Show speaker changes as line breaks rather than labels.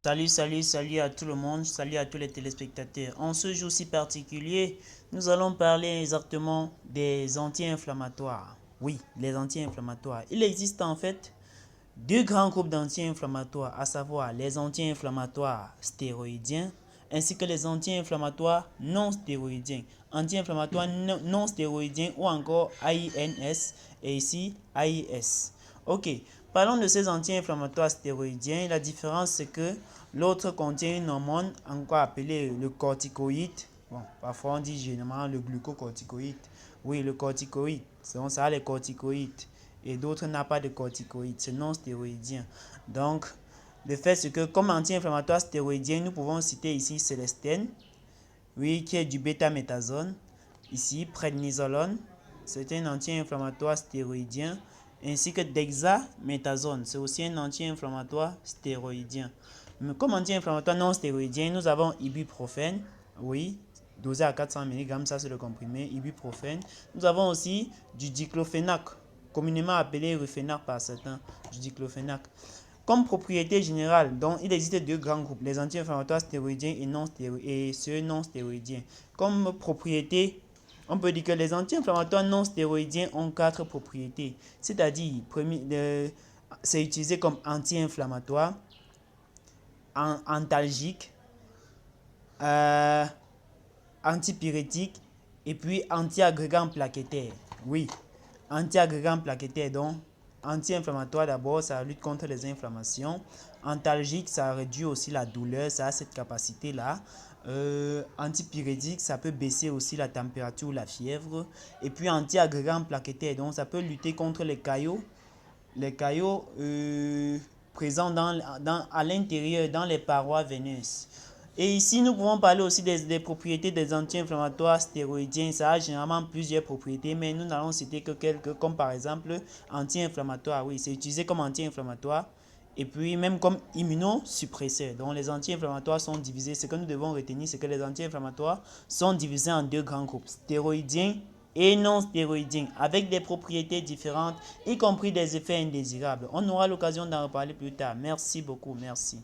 Salut à tout le monde, salut à tous les téléspectateurs. En ce jour si particulier, nous allons parler exactement des anti-inflammatoires. Oui, les anti-inflammatoires. Il existe en fait deux grands groupes d'anti-inflammatoires, à savoir les anti-inflammatoires stéroïdiens ainsi que les anti-inflammatoires non stéroïdiens. Anti-inflammatoires non stéroïdiens ou encore AINS et ici AIS. Ok, parlons de ces anti-inflammatoires stéroïdiens. La différence c'est que l'autre contient une hormone encore appelée le corticoïde. Bon, parfois on dit généralement le glucocorticoïde. Oui, le corticoïde, c'est ça les corticoïdes. Et d'autres n'ont pas de corticoïdes, c'est non stéroïdien. Donc, le fait c'est que comme anti-inflammatoire stéroïdien, nous pouvons citer ici Célestine, oui, qui est du bêta-méthasone. Ici, prednisolone, c'est un anti-inflammatoire stéroïdien, ainsi que dexaméthasone, c'est aussi un anti-inflammatoire stéroïdien. Mais comme anti-inflammatoire non stéroïdien, nous avons ibuprofène, oui, dosé à 400 mg, ça c'est le comprimé, ibuprofène. Nous avons aussi du diclofénac, communément appelé Ruffenac par certains, du diclofénac. Comme propriété générale, donc il existe deux grands groupes, les anti-inflammatoires stéroïdiens et ceux non stéroïdiens. Comme propriété, on peut dire que les anti-inflammatoires non stéroïdiens ont quatre propriétés. C'est-à-dire, c'est utilisé comme anti-inflammatoire, antalgique, antipyrétique et puis anti-agrégant plaquettaire. Oui, anti-agrégant plaquettaire, donc anti-inflammatoire d'abord, ça lutte contre les inflammations. Antalgique, ça réduit aussi la douleur, ça a cette capacité-là. Antipyrétique, ça peut baisser aussi la température ou la fièvre. Et puis anti-agrégant plaquettaire, donc ça peut lutter contre les caillots présents à l'intérieur, dans les parois veineuses. Et ici, nous pouvons parler aussi des propriétés des anti-inflammatoires stéroïdiens. Ça a généralement plusieurs propriétés, mais nous n'allons citer que quelques, comme par exemple anti-inflammatoire. Oui, c'est utilisé comme anti-inflammatoire et puis même comme immunosuppresseur. Donc les anti-inflammatoires sont divisés. Ce que nous devons retenir, c'est que les anti-inflammatoires sont divisés en deux grands groupes, stéroïdiens et non stéroïdiens, avec des propriétés différentes, y compris des effets indésirables. On aura l'occasion d'en reparler plus tard. Merci beaucoup, merci.